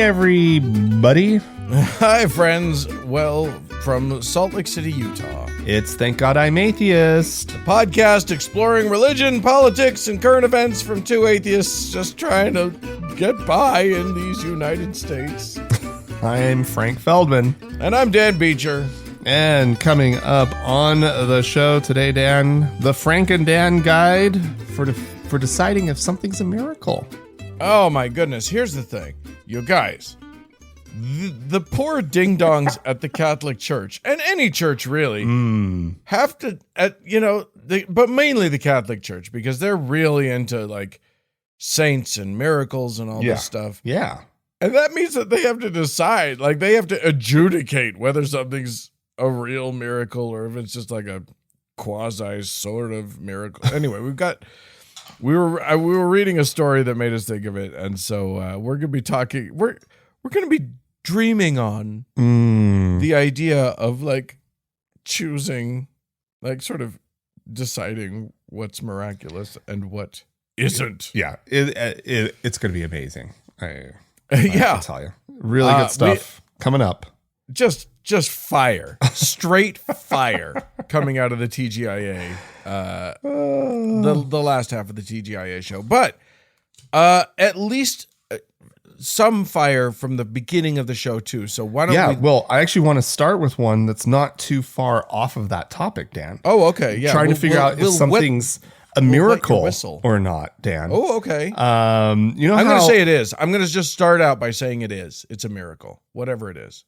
everybody. Hi, friends. Well, from Salt Lake City, Utah. It's Thank God I'm Atheist. A podcast exploring religion, politics, and current events from two atheists just trying to get by in these United States. I'm Frank Feldman. And I'm Dan Beecher. And coming up on the show today, Dan, the Frank and Dan guide for deciding if something's a miracle. Oh, my goodness. Here's the thing. You guys, the poor ding-dongs at the Catholic Church, and any church really, have to, but mainly the Catholic Church, because they're really into, like, saints and miracles and all this stuff. Yeah. And that means that they have to decide, like, they have to adjudicate whether something's a real miracle or if it's just like a quasi sort of miracle. Anyway, we were reading a story that made us think of it, and so we're gonna be talking. We're gonna be dreaming on the idea of like choosing, like sort of deciding what's miraculous and what isn't. Yeah, it's gonna be amazing. I tell you, really good stuff coming up. Just fire, straight fire coming out of the TGIA, the last half of the TGIA show. But at least some fire from the beginning of the show too. So why don't we? Yeah, well, I actually want to start with one that's not too far off of that topic, Dan. Oh, okay. Yeah, trying to figure out if something's a miracle or not, Dan. Oh, okay. I'm going to say it is. I'm going to just start out by saying it is. It's a miracle, whatever it is.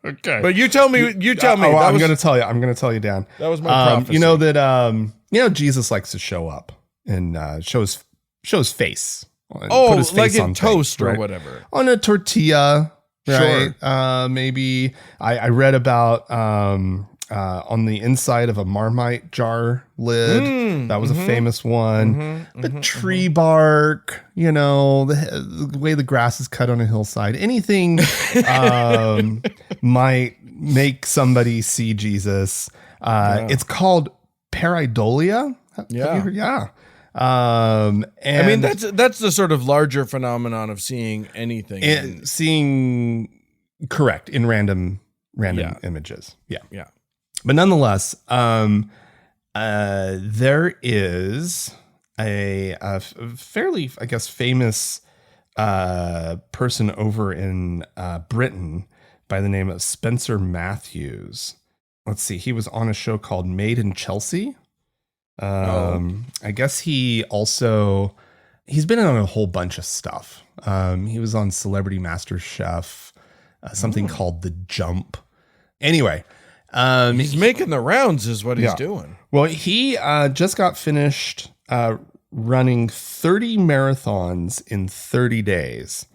Okay, but you tell me. I'm going to tell you, Dan. That was my prophecy. You know that Jesus likes to show up and show his face. Put his face like in toast or whatever on a tortilla, right? Sure. Maybe I read about on the inside of a Marmite jar lid. That was a famous one. The tree bark, the way the grass is cut on a hillside. Anything might make somebody see Jesus. It's called pareidolia. Have you heard? Yeah. And I mean, that's the sort of larger phenomenon of seeing anything. Seeing correct in random images. Yeah. Yeah. But nonetheless, there is a fairly, I guess, famous person over in Britain by the name of Spencer Matthews. Let's see. He was on a show called Made in Chelsea. I guess he's been on a whole bunch of stuff. He was on Celebrity Master Chef, something called The Jump. Anyway. He's making the rounds is what he's doing. Well, he just got finished running 30 marathons in 30 days.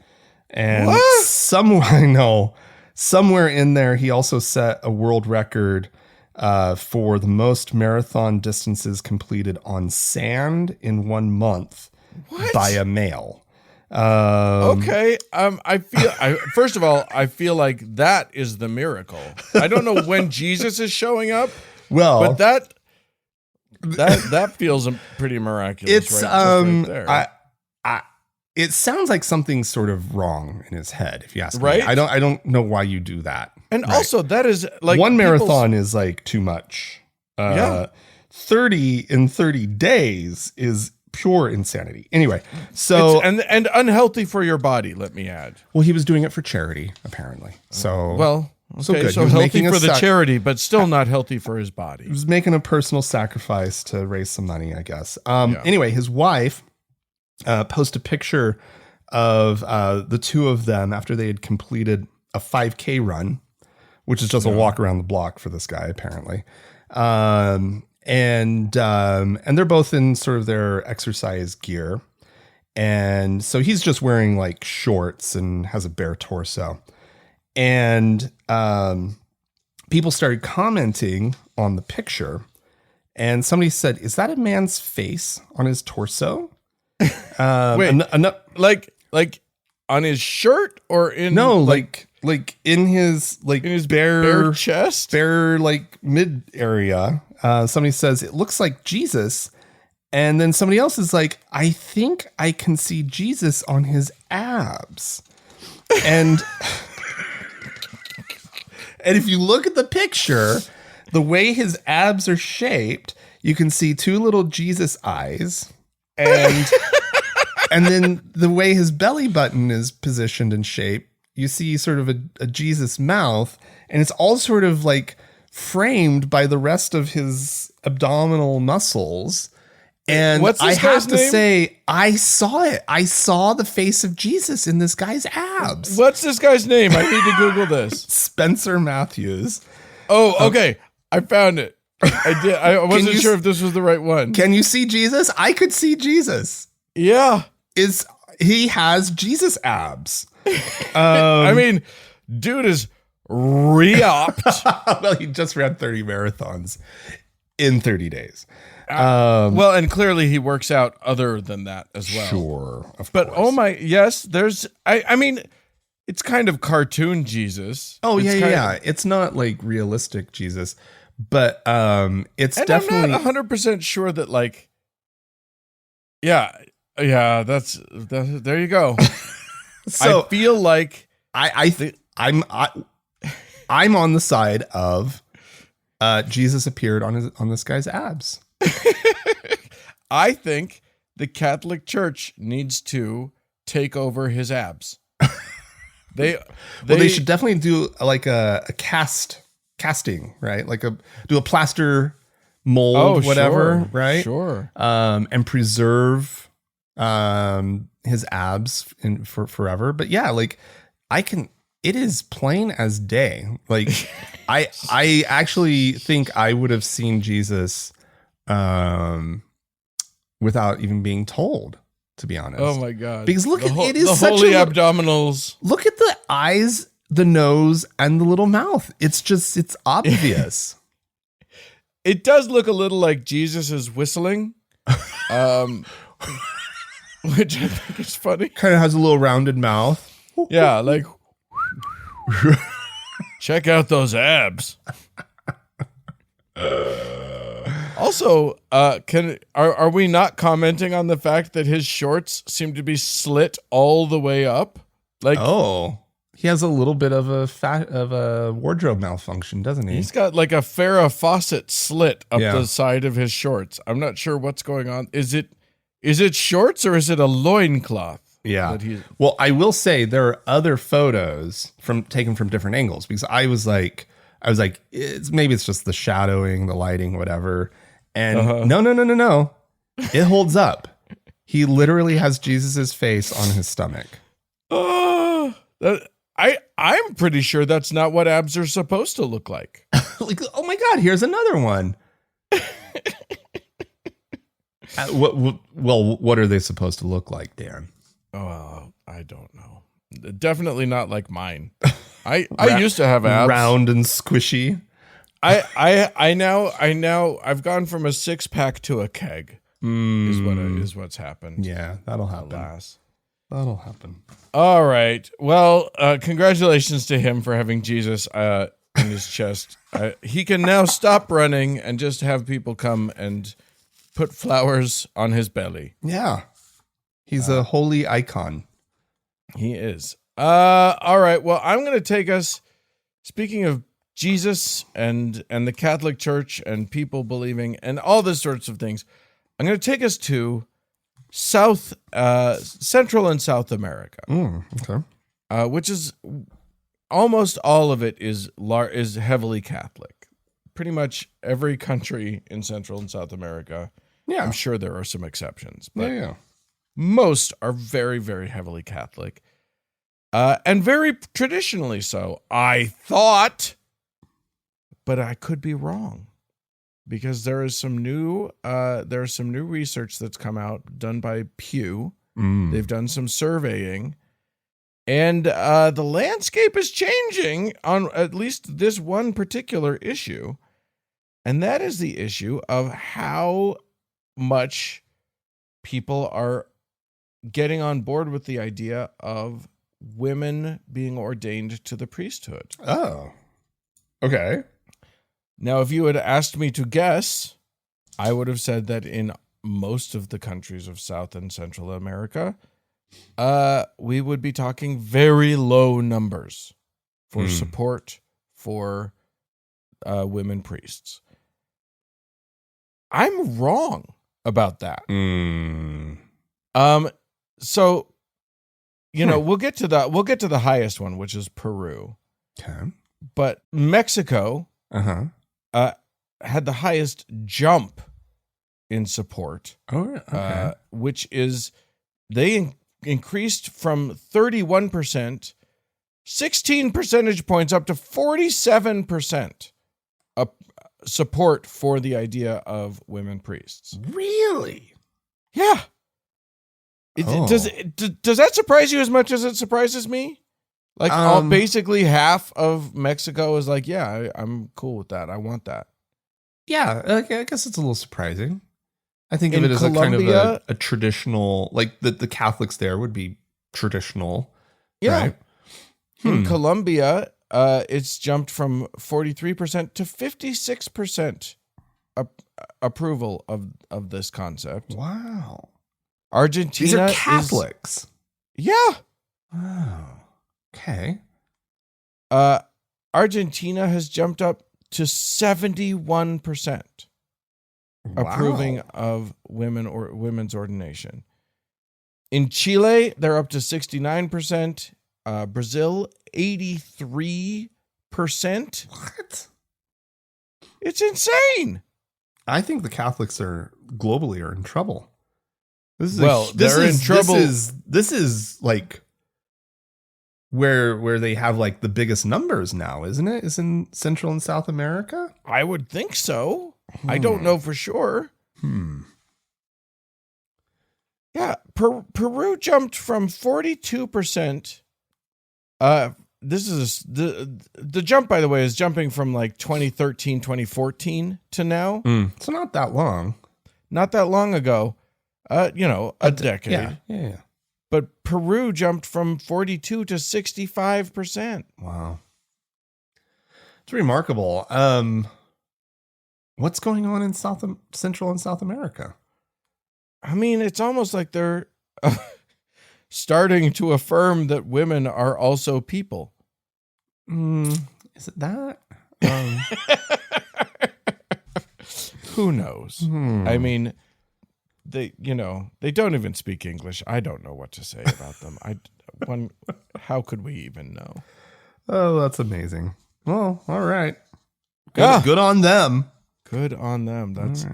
And somewhere in there, he also set a world record for the most marathon distances completed on sand in 1 month by a male. Okay. First of all, I feel like that is the miracle. I don't know when Jesus is showing up. Well, but that feels pretty miraculous. It's right there. It sounds like something's sort of wrong in his head, if you ask me. Right? I don't know why you do that. And also that is like one marathon is like too much. 30 in 30 days is pure insanity. Anyway, so and unhealthy for your body, let me add. Well, he was doing it for charity, apparently. So so good. So healthy for the charity, but still not healthy for his body. He was making a personal sacrifice to raise some money, I guess. Anyway, his wife posted a picture of the two of them after they had completed a 5K run, which is just a walk around the block for this guy, apparently. And they're both in sort of their exercise gear. And so he's just wearing like shorts and has a bare torso. And people started commenting on the picture. And somebody said, "Is that a man's face on his torso?" Wait, like on his shirt or in like in his bare chest, bare like mid area. Somebody says it looks like Jesus And then somebody else is like, I think I can see Jesus on his abs. And and if you look at the picture, the way his abs are shaped, you can see two little Jesus eyes. And then the way his belly button is positioned and shaped, you see sort of a Jesus mouth, and it's all sort of like framed by the rest of his abdominal muscles. And What's I this have guy's to name? say, I saw it. I saw the face of Jesus in this guy's abs. What's this guy's name? I need to Google this. Spencer Matthews. Oh, okay. I found it. I did. I wasn't sure if this was the right one. Can you see Jesus? I could see Jesus. Yeah. He has Jesus abs. I mean, dude is re-upped. Well, he just ran 30 marathons in 30 days. Well, and clearly he works out other than that as well. Sure, of But course. oh my, yes, there's, I mean, it's kind of cartoon Jesus. Oh, It's yeah, kind yeah. of- It's not like realistic Jesus, but it's and definitely. I'm not 100% sure that like, yeah, that's there you go. So I feel like I'm on the side of Jesus appeared on this guy's abs. I think the Catholic Church needs to take over his abs. They should definitely do like a casting, right? Like do a plaster mold, whatever, sure, right? Sure. And preserve his abs for forever. But yeah, like it is plain as day. Like I actually think I would have seen Jesus without even being told, to be honest. Oh my God. Because look at it is the such holy a abdominals. look at the eyes, the nose, and the little mouth. It's obvious. It does look a little like Jesus is whistling. Which I think is funny. Kind of has a little rounded mouth. Yeah, like check out those abs. Also, are we not commenting on the fact that his shorts seem to be slit all the way up? Like, Oh, he has a little bit of a wardrobe malfunction, doesn't he? he's got like a Farrah Fawcett slit up Yeah. the side of his shorts. I'm not sure what's going on. Is it shorts or is it a loincloth? Yeah. that he- Well, I will say there are other photos taken from different angles, because I was like, maybe it's just the shadowing, the lighting, whatever. And no. It holds up. He literally has Jesus's face on his stomach. I'm pretty sure that's not what abs are supposed to look like. Like, oh my God, here's another one. What are they supposed to look like, Dan? Oh, I don't know. Definitely not like mine. I used to have abs. Round and squishy. I now I've gone from a 6-pack to a keg. Is what's happened. Yeah, that'll happen. Alas. That'll happen. All right. Well, congratulations to him for having Jesus in his chest. He can now stop running and just have people come and put flowers on his belly. Yeah. He's a holy icon. He is. All right. Well, I'm going to take us, speaking of Jesus and the Catholic Church and people believing and all these sorts of things, I'm going to take us to Central and South America, Okay. which is almost all of it is heavily Catholic. Pretty much every country in Central and South America. Yeah. I'm sure there are some exceptions, but Yeah. most are very, very heavily Catholic, and very traditionally so. I thought, but I could be wrong, because there's some new research that's come out done by Pew. They've done some surveying, and the landscape is changing on at least this one particular issue, and that is the issue of how much people are getting on board with the idea of women being ordained to the priesthood. Oh. Okay. Now, if you had asked me to guess, I would have said that in most of the countries of South and Central America, we would be talking very low numbers for support for women priests. I'm wrong about that. So, we'll get to the highest one, which is Peru. Okay. But Mexico had the highest jump in support. Oh, okay. Which is they increased from 31%, 16 percentage points up to 47% support for the idea of women priests. Really? Yeah. Does that surprise you as much as it surprises me? Like basically half of Mexico is like, yeah, I'm cool with that. I want that. Yeah, I guess it's a little surprising. I think of it as a kind of a traditional, like the Catholics there would be traditional. Yeah. Right? In Colombia, it's jumped from 43% to 56% approval of this concept. Wow. Argentina These are Catholics. Yeah. Oh. Okay. Argentina has jumped up to 71% approving of women's ordination. In Chile, they're up to 69%. Brazil, 83%. What? It's insane. I think the Catholics are in trouble. They're in trouble. This is like where they have like the biggest numbers now, isn't it? Is in Central and South America? I would think so. I don't know for sure. Yeah, Peru jumped from 42%. This is the jump, by the way, is jumping from like 2013, 2014 to now. So not that long. Not that long ago. A decade. Yeah. But Peru jumped from 42 to 65%. Wow. It's remarkable. What's going on in Central and South America? I mean, it's almost like they're starting to affirm that women are also people. Is it that? Who knows? I mean, they don't even speak English. I don't know what to say about them. How could we even know? Oh, that's amazing. Well, all right. Good on them. Good on them. That's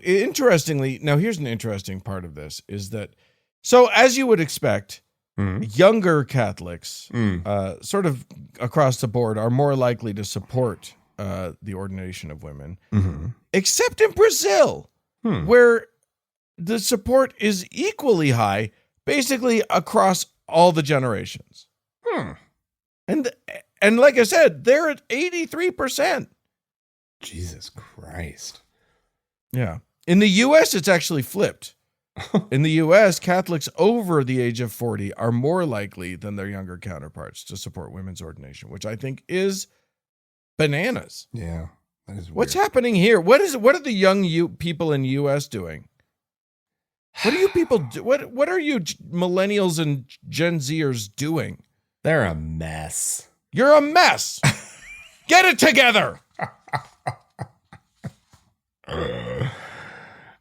interestingly. Now, here's an interesting part of this is that, so as you would expect, younger Catholics, sort of across the board, are more likely to support the ordination of women, except in Brazil, where the support is equally high, basically across all the generations. And like I said, they're at 83%. Jesus Christ. Yeah. In the U.S., it's actually flipped. In the U.S., Catholics over the age of 40 are more likely than their younger counterparts to support women's ordination, which I think is bananas. Yeah. That is What's weird. happening here? What are the young people in the U.S. doing? What do you people do? What are you millennials and Gen Zers doing? They're a mess. You're a mess. Get it together.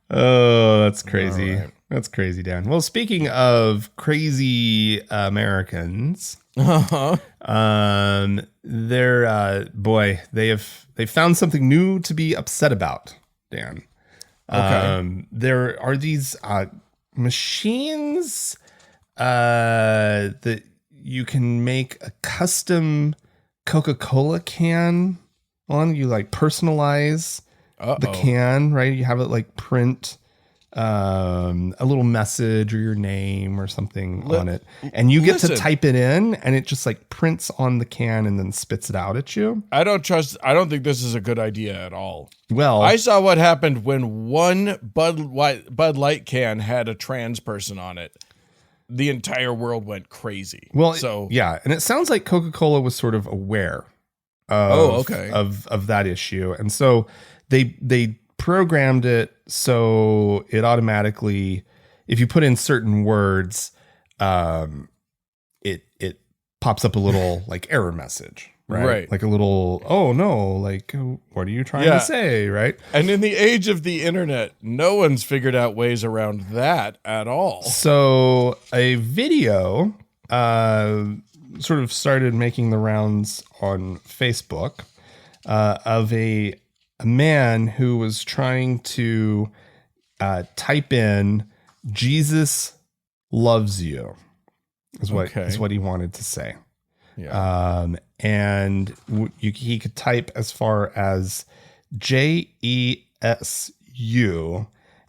Oh, that's crazy. Right. That's crazy, Dan. Well, speaking of crazy Americans, they've found something new to be upset about, Dan. Okay. There are these machines that you can make a custom Coca-Cola can on. You like personalize the can, right? You have it like print a little message or your name or something on it, and you get to type it in, and it just like prints on the can and then spits it out at you. I don't think this is a good idea at all. Well, I saw what happened when one Bud Light can had a trans person on it. The entire world went crazy. Well, yeah, and it sounds like Coca-Cola was sort of aware of that issue, and so they programmed it so it automatically, if you put in certain words, it pops up a little like error message, right? Like a little, oh no, like what are you trying to say, right? And in the age of the internet, no one's figured out ways around that at all. So a video sort of started making the rounds on Facebook of a man who was trying to type in "Jesus loves you" is what he wanted to say. Yeah. And he could type as far as JESU,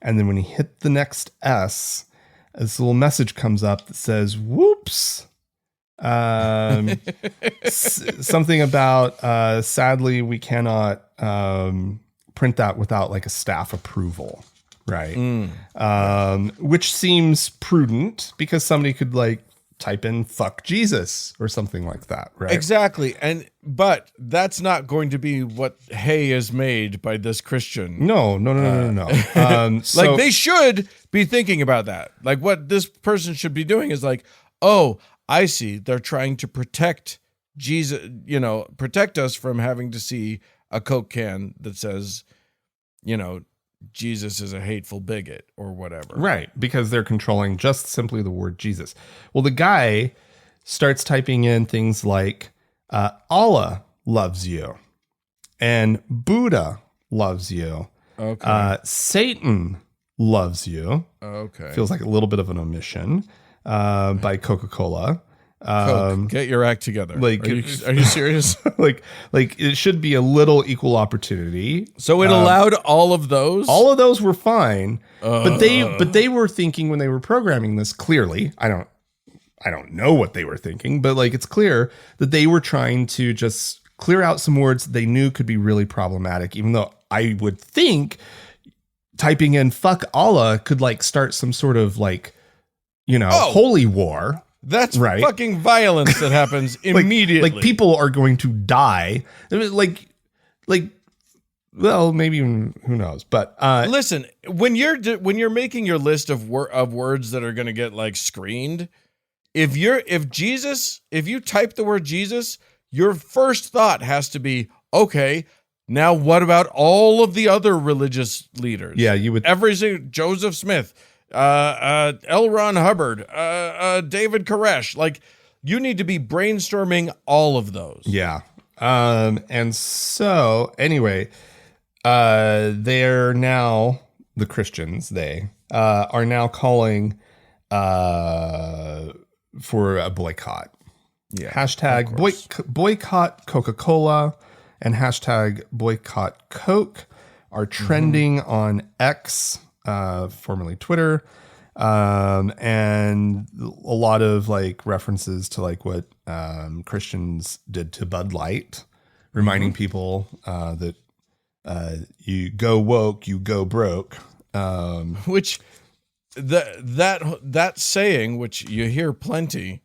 and then when he hit the next S, this little message comes up that says "Whoops." Something about sadly we cannot print that without like a staff approval, right? Which seems prudent because somebody could like type in "fuck Jesus" or something like that, right? Exactly. But that's not going to be what hay is made by this Christian. No. Like they should be thinking about that. Like what this person should be doing is like, oh, I see. They're trying to protect Jesus, protect us from having to see a Coke can that says, Jesus is a hateful bigot or whatever. Right. Because they're controlling just simply the word Jesus. Well, the guy starts typing in things like Allah loves you and Buddha loves you. Okay. Satan loves you. Okay. Feels like a little bit of an omission. By Coca-Cola. Coke, get your act together. Like, are you serious? like it should be a little equal opportunity. So it allowed all of those? All of those were fine, but they were thinking when they were programming this, clearly, I don't know what they were thinking, but like it's clear that they were trying to just clear out some words that they knew could be really problematic, even though I would think typing in "fuck Allah" could like start some sort of like holy war. That's right. Fucking violence that happens immediately. Like people are going to die. Well, maybe who knows? But listen, when you're making your list of words that are going to get like screened, if you type the word Jesus, your first thought has to be, okay, now what about all of the other religious leaders? Yeah, you would Joseph Smith. L. Ron Hubbard, David Koresh. Like, you need to be brainstorming all of those. Yeah. And so anyway, they're now the Christians. They are now calling for a boycott. Yeah. Hashtag boycott Coca-Cola and hashtag boycott Coke are trending on X. Formerly Twitter, and a lot of like references to like what Christians did to Bud Light, reminding people that you go woke, you go broke. Which that saying, which you hear plenty,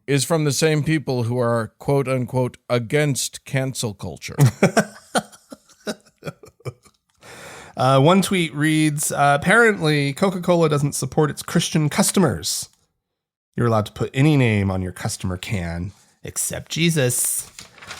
is from the same people who are quote unquote against cancel culture. One tweet reads, apparently Coca-Cola doesn't support its Christian customers. You're allowed to put any name on your customer can except Jesus.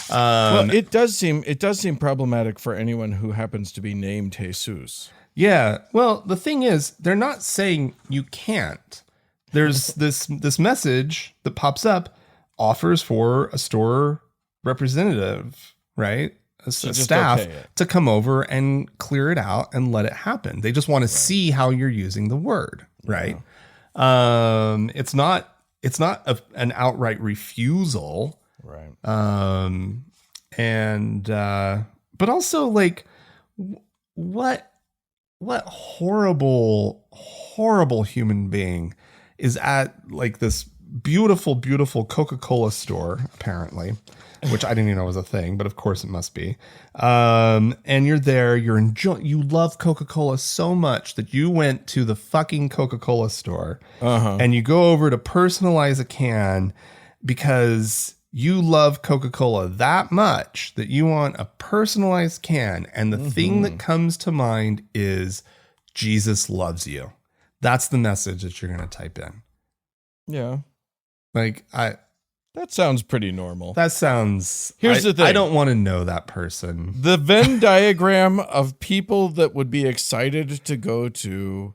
Well, it does seem problematic for anyone who happens to be named Jesus. Yeah. Well, the thing is, they're not saying you can't. There's this message that pops up, offers for a store representative, right? A staff to come over and clear it out and let it happen. They just want to see how you're using the word, right? Yeah. It's not an outright refusal, right? But also like what horrible human being is at like this beautiful Coca-Cola store, apparently, which I didn't even know was a thing, but of course it must be. And you're there, you love Coca-Cola so much that you went to the fucking Coca-Cola store and you go over to personalize a can because you love Coca-Cola that much that you want a personalized can, and the thing that comes to mind is Jesus loves you. That's the message that you're going to type in. Yeah. Like, that sounds pretty normal. that sounds, Here's the thing. I don't want to know that person. The Venn diagram of people that would be excited to go to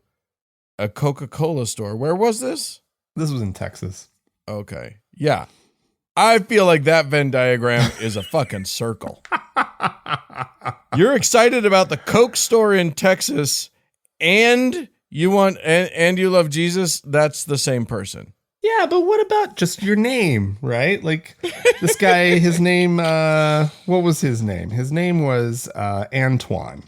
a Coca-Cola store. Where was this? This was in Texas. Okay. Yeah. I feel like that Venn diagram is a fucking circle. You're excited about the Coke store in Texas and you want and you love Jesus, that's the same person. Yeah, but what about just your name, right? Like this guy, his name, what was his name? His name was Antoine.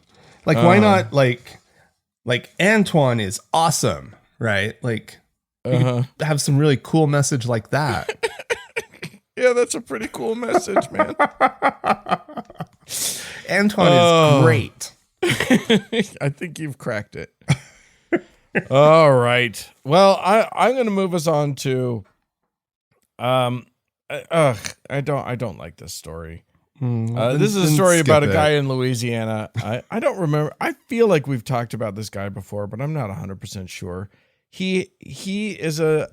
Like, why not like Antoine is awesome, right? Like you could have some really cool message like that. Yeah, that's a pretty cool message, man. Antoine is great. I think you've cracked it. All right. Well, I'm going to move us on to I don't like this story. This is a story about a guy in Louisiana. I don't remember. I feel like we've talked about this guy before, but I'm not 100% sure. He is an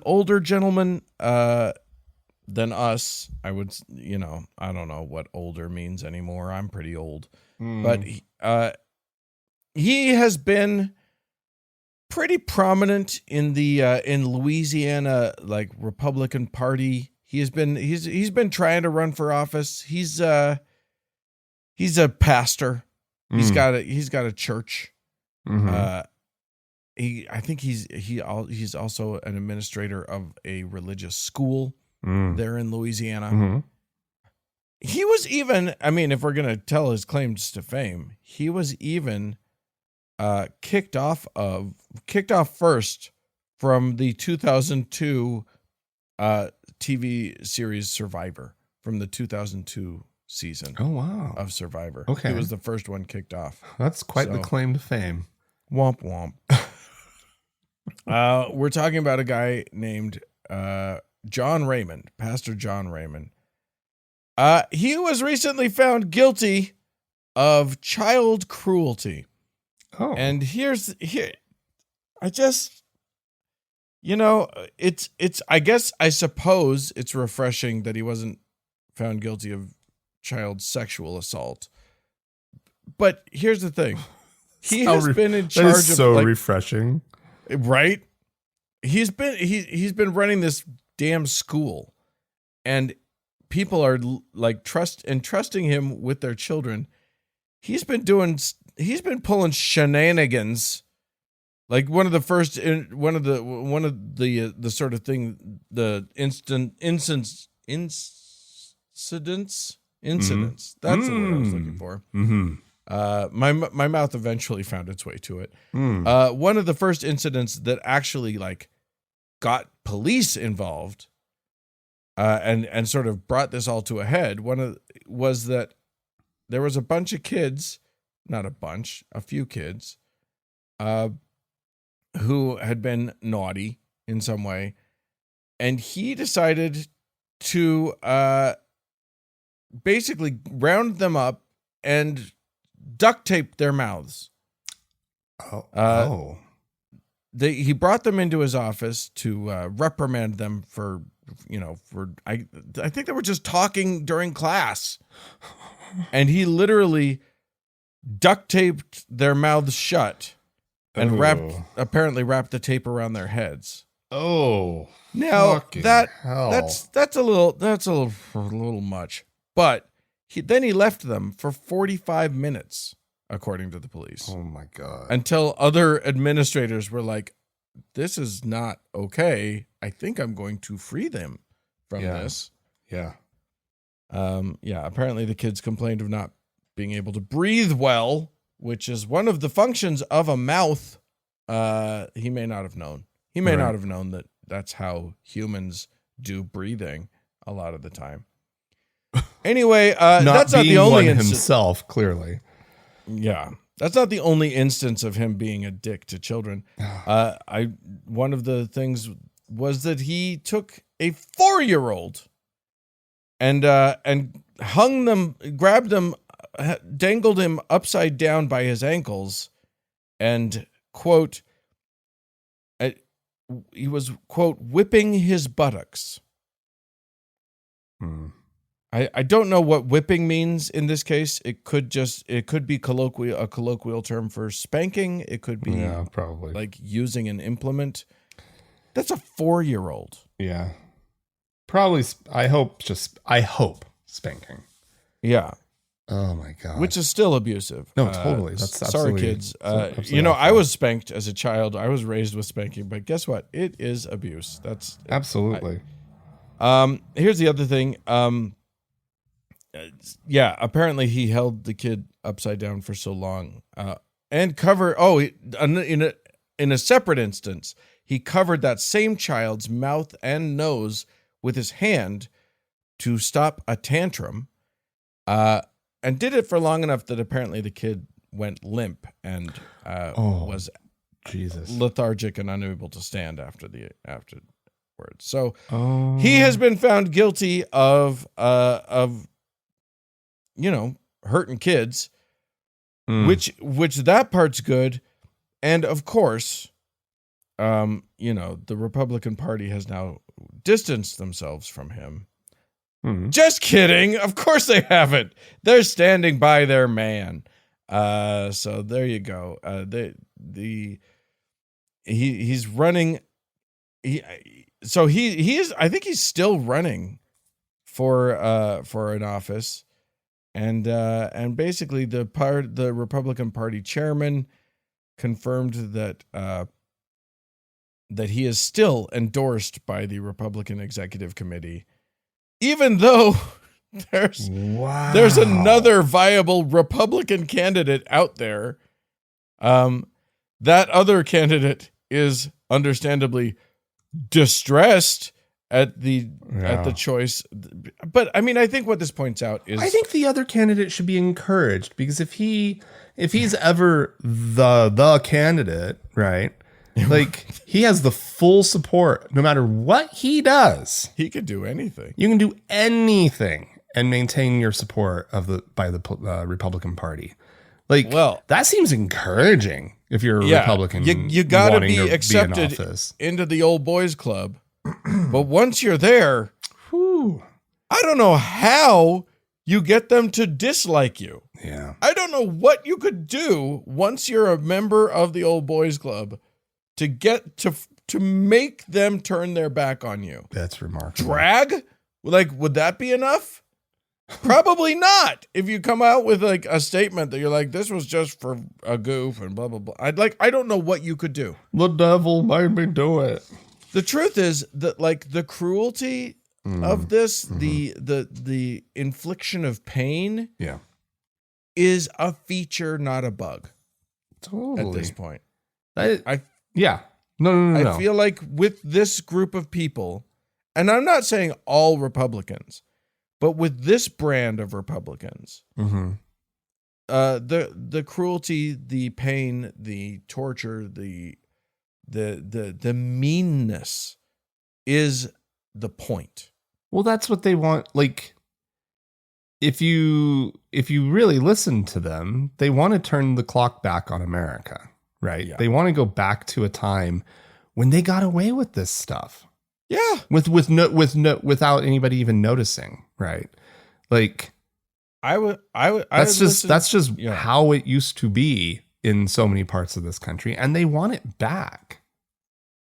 older gentleman than us. I would, I don't know what older means anymore. I'm pretty old. But he has been pretty prominent in the in Louisiana, like, Republican Party. He's been trying to run for office. He's a pastor. He's got a church. I think he's also an administrator of a religious school there in Louisiana. He was even, I mean, if we're going to tell his claims to fame, he was even kicked off first from the 2002 TV series Survivor, from the 2002 season. Oh, wow. Of Survivor. Okay. He was the first one kicked off. That's quite the claim to fame. Womp womp. We're talking about a guy named John Raymond, Pastor John Raymond. He was recently found guilty of child cruelty. Oh. And I suppose it's refreshing that he wasn't found guilty of child sexual assault. But here's the thing. He has been in charge of, that is so refreshing. Right? He's been running this damn school, and people are like trusting him with their children. He's been pulling shenanigans. Like one of the sort of thing, the incidents. That's the word I was looking for. My mouth eventually found its way to it. One of the first incidents that actually like got police involved, and sort of brought this all to a head. Was that there was a bunch of kids, a few kids, who had been naughty in some way, and he decided to basically round them up and duct tape their mouths. He brought them into his office to reprimand them for I think they were just talking during class, and he literally duct taped their mouths shut and apparently wrapped the tape around their heads. Oh, now that's a little much. But then he left them for 45 minutes, according to the police. Oh my God. Until other administrators were like, this is not okay. I think I'm going to free them from this. Yeah. Apparently the kids complained of not being able to breathe well, which is one of the functions of a mouth. He may not have known. He may not have known that that's how humans do breathing a lot of the time. Anyway, that's not the only instance himself, clearly. Yeah. That's not the only instance of him being a dick to children. One of the things was that he took a 4-year-old and hung them, grabbed them, dangled him upside down by his ankles, and quote, he was quote whipping his buttocks. I don't know what whipping means in this case. It could be a colloquial term for spanking. It could be probably like using an implement. That's a 4-year-old. Yeah. Probably I hope spanking. Yeah. Oh my God. Which is still abusive. No, totally. That's sorry, absolutely, kids. absolutely I was spanked as a child. I was raised with spanking, but guess what? It is abuse. That's absolutely. Here's the other thing. Apparently he held the kid upside down for so long, and in a separate instance, he covered that same child's mouth and nose with his hand to stop a tantrum, and did it for long enough that apparently the kid went limp and was lethargic and unable to stand afterwards. So he has been found guilty of hurting kids, which that part's good. And of course, the Republican Party has now distanced themselves from him. Just kidding. Of course they haven't. They're standing by their man. So there you go. He's running. He is. I think he's still running for an office. And basically the Republican Party chairman confirmed that he is still endorsed by the Republican Executive Committee, even though there's another viable Republican candidate out there. That other candidate is understandably distressed at the choice. But I mean, I think what this points out is I think the other candidate should be encouraged, because if he's ever the candidate, right? Like, he has the full support no matter what he does. He could do anything. You can do anything and maintain your support by the Republican Party. Like, well, that seems encouraging if you're a Republican. You got to be accepted into the old boys club. But once you're there, I don't know how you get them to dislike you. Yeah. I don't know what you could do once you're a member of the old boys club to get to make them turn their back on you. That's remarkable. Drag? Like, would that be enough? Probably not. If you come out with like a statement that you're like, this was just for a goof and blah, blah, blah. I don't know what you could do. The devil made me do it. The truth is that, like, the cruelty of this, the infliction of pain, is a feature, not a bug. Totally. At this point, No. I feel like with this group of people, and I'm not saying all Republicans, but with this brand of Republicans, the cruelty, the pain, the torture, the meanness is the point. Well, that's what they want. Like, if you really listen to them, they want to turn the clock back on America, right? Yeah. They want to go back to a time when they got away with this stuff. Yeah. Without anybody even noticing, right? Like, that's just how it used to be in so many parts of this country, and they want it back.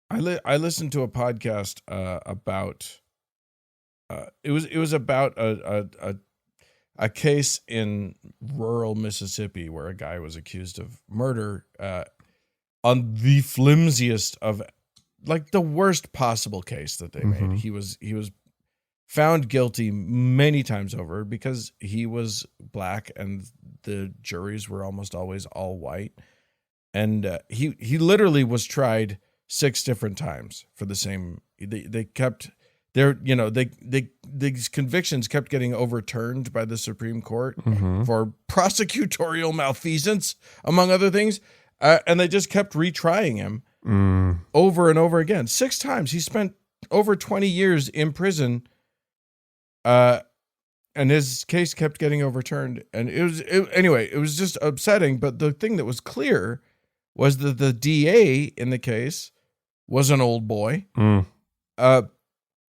I listened to a podcast about it was about a case in rural Mississippi where a guy was accused of murder on the flimsiest of, like, the worst possible case that they made. He was found guilty many times over because he was black and the juries were almost always all white, and he literally was tried 6 different times for the same. They kept their, these convictions kept getting overturned by the Supreme Court for prosecutorial malfeasance, among other things, and they just kept retrying him over and over again. 6 times. He spent over 20 years in prison his case kept getting overturned. And anyway, it was just upsetting. But the thing that was clear was that the DA in the case was an old boy.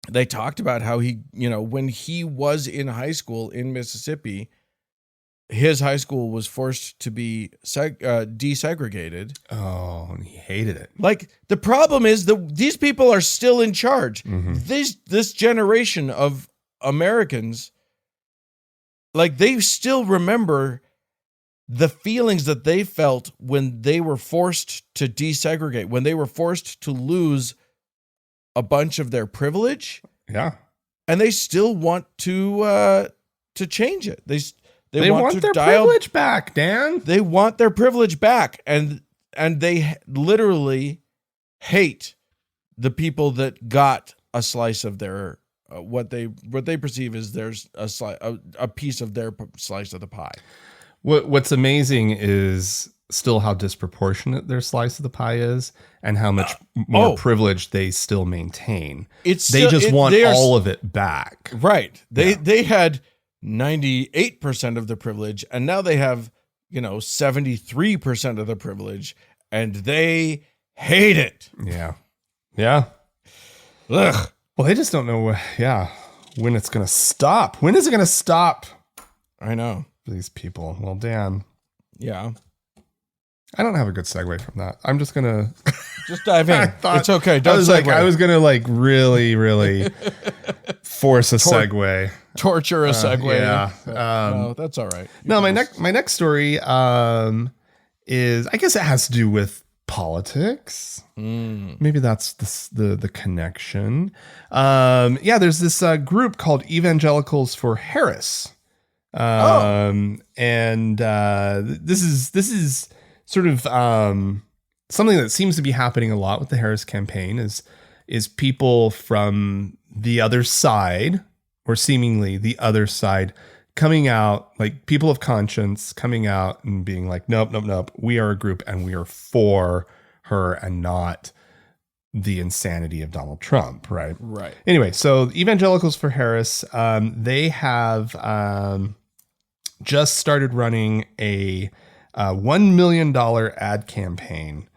They talked about how he, when he was in high school in Mississippi, his high school was forced to be desegregated. Oh, and he hated it. Like, the problem is that these people are still in charge. This generation of Americans, like, they still remember the feelings that they felt when they were forced to desegregate, when they were forced to lose a bunch of their privilege. Yeah. And they still want to change it. They want their privilege back, Dan. They want their privilege back. And they literally hate the people that got a slice of their, what they perceive as there's a piece of their slice of the pie. What's amazing is still how disproportionate their slice of the pie is, and how much more privilege they still maintain. They just want all of it back. Right. They had 98% of the privilege, and now they have, 73% of the privilege, and they hate it. Yeah. Yeah. Ugh. Well, they just don't know, when it's going to stop. When is it going to stop? I know. These people. Well, Dan. Yeah. I don't have a good segue from that. I'm just gonna just dive in. It's okay. I was gonna really, really force a segue, torture a segue. Yeah, no, that's all right. My next story is, I guess it has to do with politics. Maybe that's the connection. There's this group called Evangelicals for Harris, and this is sort of something that seems to be happening a lot with the Harris campaign is people from the other side, or seemingly the other side, coming out, like people of conscience coming out and being like, nope, we are a group and we are for her and not the insanity of Donald Trump, right? Right. Anyway, so Evangelicals for Harris, they have just started running a $1 million ad campaign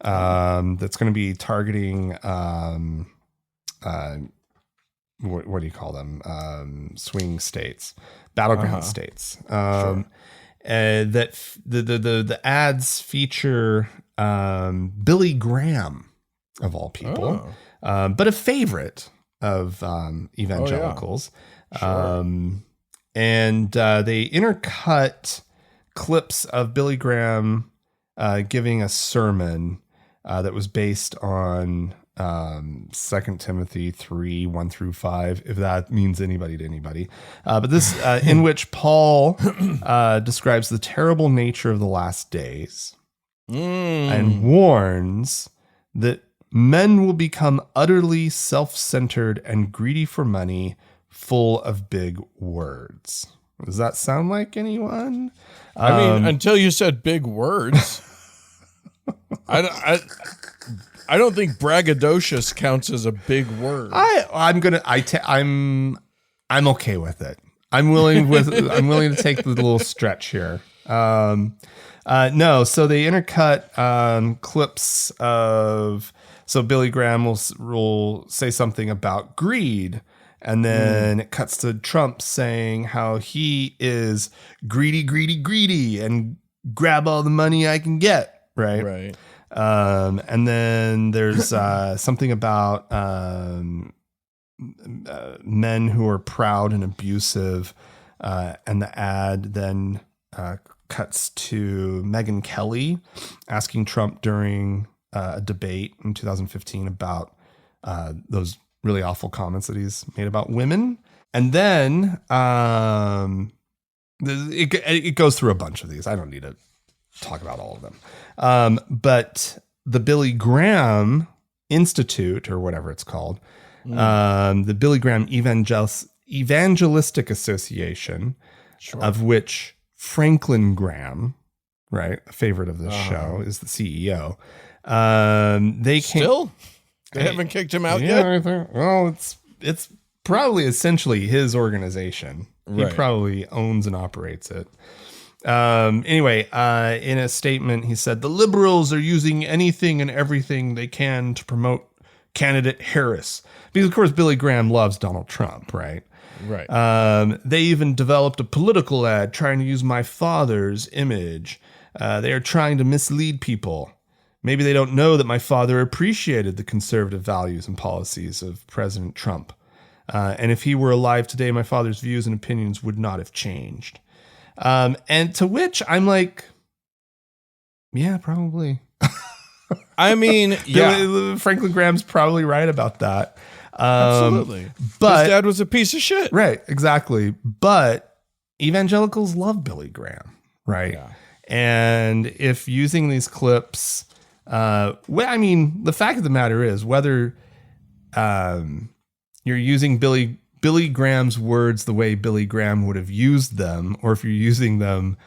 that's going to be targeting what do you call them? Swing states, battleground states. Sure. That the ads feature Billy Graham, of all people, but a favorite of evangelicals. Sure. And they intercut clips of Billy Graham giving a sermon that was based on 2 Timothy 3:1-5, if that means anybody to anybody. But this, in which Paul describes the terrible nature of the last days and warns that men will become utterly self-centered and greedy for money, full of big words. Does that sound like anyone? I mean, until you said big words, I don't think braggadocious counts as a big word. I'm okay with it. I'm willing to take the little stretch here. No, so they intercut clips of, so Billy Graham will say something about greed. And then it cuts to Trump saying how he is greedy, and grab all the money I can get. Right. Right. And then there's something about men who are proud and abusive. And the ad then cuts to Megyn Kelly asking Trump during a debate in 2015 about those really awful comments that he's made about women. And then it goes through a bunch of these. I don't need to talk about all of them. But the Billy Graham Institute, or whatever it's called, the Billy Graham Evangelistic Association, of which Franklin Graham, right, a favorite of this show, is the CEO. They haven't kicked him out yet. Well, it's probably essentially his organization. He Right. probably owns and operates it. Anyway, in a statement, he said, the liberals are using anything and everything they can to promote candidate Harris. Because, of course, Billy Graham loves Donald Trump, right? Right. They even developed a political ad trying to use my father's image. They are trying to mislead people. Maybe they don't know that my father appreciated the conservative values and policies of President Trump. And if he were alive today, my father's views and opinions would not have changed. And to which I'm like, yeah, probably. I mean, yeah. Franklin Graham's probably right about that. Absolutely. But his dad was a piece of shit. right, exactly. But evangelicals love Billy Graham, right? Yeah. And if using these clips, I mean, the fact of the matter is, whether you're using Billy Graham's words the way Billy Graham would have used them, or if you're using them,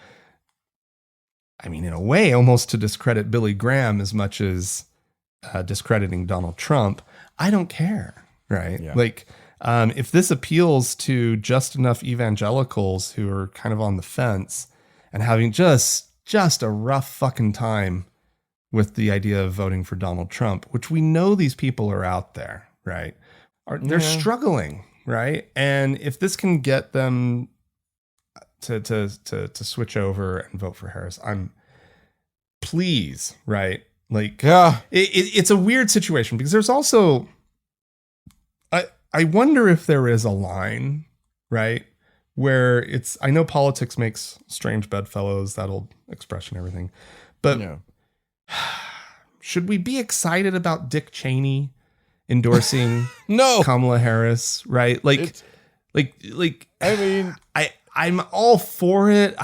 I mean, in a way, almost to discredit Billy Graham as much as discrediting Donald Trump, I don't care, right? Yeah. Like, if this appeals to just enough evangelicals who are kind of on the fence and having just a rough fucking time with the idea of voting for Donald Trump, which we know these people are out there, right? They're struggling, right? And if this can get them to switch over and vote for Harris, I'm please, right? Like, Yeah. it's a weird situation because there's also, I wonder if there is a line, right? Where it's, I know politics makes strange bedfellows, that old expression, everything, but Yeah. should we be excited about Dick Cheney endorsing No. Kamala Harris, right? Like, I mean, I'm all for it.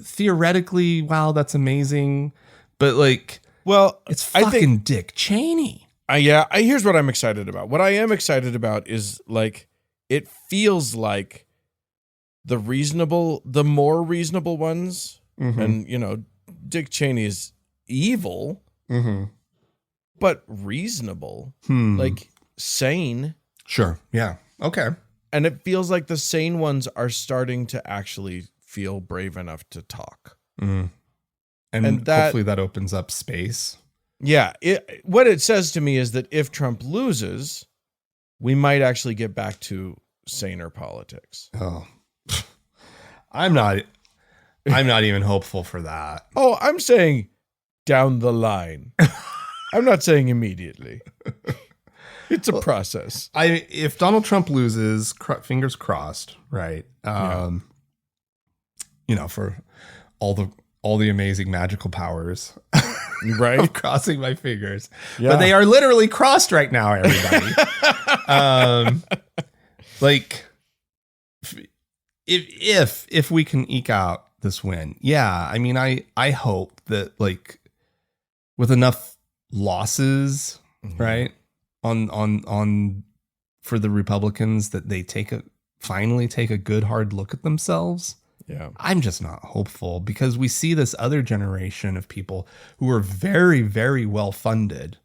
Theoretically, wow, that's amazing. But like, well, it's fucking Dick Cheney. Here's what I'm excited about. What I am excited about is like, it feels like the more reasonable ones, and you know, Dick Cheney is evil, but reasonable, like sane. Sure. Yeah. Okay. And it feels like the sane ones are starting to actually feel brave enough to talk. And that, hopefully that opens up space. Yeah. What it says to me is that if Trump loses, we might actually get back to saner politics. Oh, I'm not even hopeful for that. Oh, I'm saying down the line. I'm not saying immediately. It's a process. If Donald Trump loses, fingers crossed, right? You know, for all the amazing magical powers, right? I'm crossing my fingers, but they are literally crossed right now, everybody. Like, if we can eke out this win, yeah. I mean, I hope that, like, with enough losses, right, on for the Republicans, that they finally take a good hard look at themselves. Yeah. I'm just not hopeful because we see this other generation of people who are very, very well funded,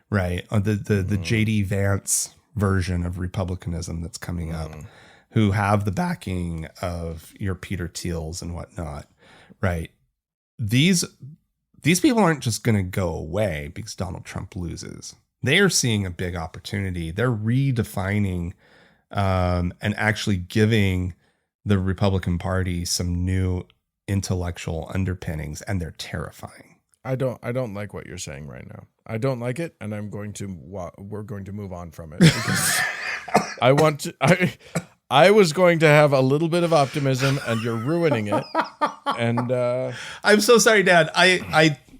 right? The JD Vance version of Republicanism that's coming up, who have the backing of your Peter Thiels and whatnot, right? These people aren't just going to go away because Donald Trump loses. They are seeing a big opportunity. They're redefining and actually giving the Republican Party some new intellectual underpinnings, and they're terrifying. I don't like what you're saying right now. I don't like it, and we're going to move on from it because I was going to have a little bit of optimism, and you're ruining it. And I'm so sorry, Dad.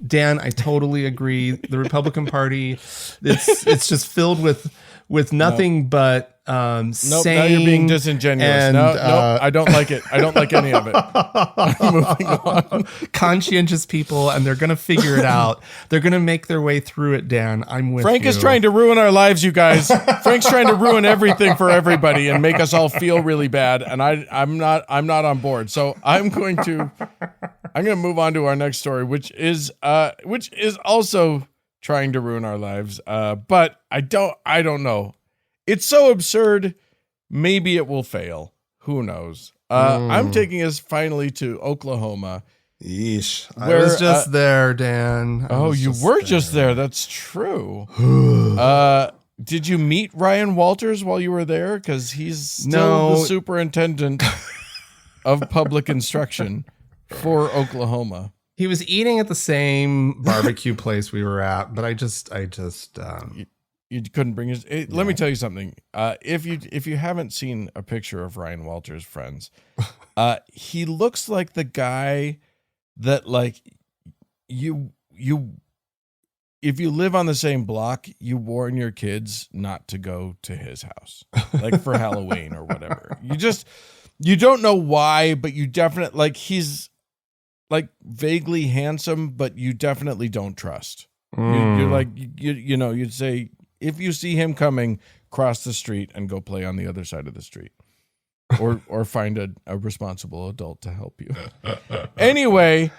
Dan, I totally agree. The Republican Party, it's just filled with nothing but nope, sane. now you're being disingenuous. And, nope, I don't like it. I don't like any of it. I'm moving on. Conscientious people, and they're gonna figure it out. They're gonna make their way through it, Dan. I'm with Frank you. is trying to ruin our lives, you guys. Frank's trying to ruin everything for everybody and make us all feel really bad. And I'm not on board. So I'm going to move on to our next story, which is also trying to ruin our lives. But I don't know. It's so absurd. Maybe it will fail. Who knows? I'm taking us finally to Oklahoma. Yeesh. I was just there, Dan. You were just there. That's true. Did you meet Ryan Walters while you were there? Because he's still the superintendent of public instruction for Oklahoma. He was eating at the same barbecue place we were at, but I just you couldn't bring his. Let me tell you something. If you haven't seen a picture of Ryan Walters' friends, he looks like the guy that like you if you live on the same block, you warn your kids not to go to his house, like for Halloween or whatever. You don't know why, but you definitely like he's like vaguely handsome, but you definitely don't trust. You're like you'd say if you see him coming, cross the street and go play on the other side of the street, or find a responsible adult to help you. Anyway.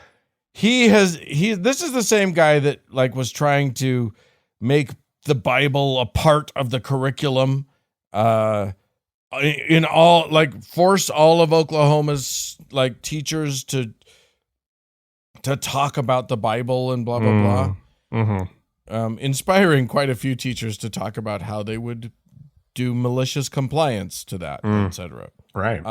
This is the same guy that like was trying to make the Bible a part of the curriculum, in all like force all of Oklahoma's like teachers to talk about the Bible and blah blah blah. Inspiring quite a few teachers to talk about how they would do malicious compliance to that, etc. Right.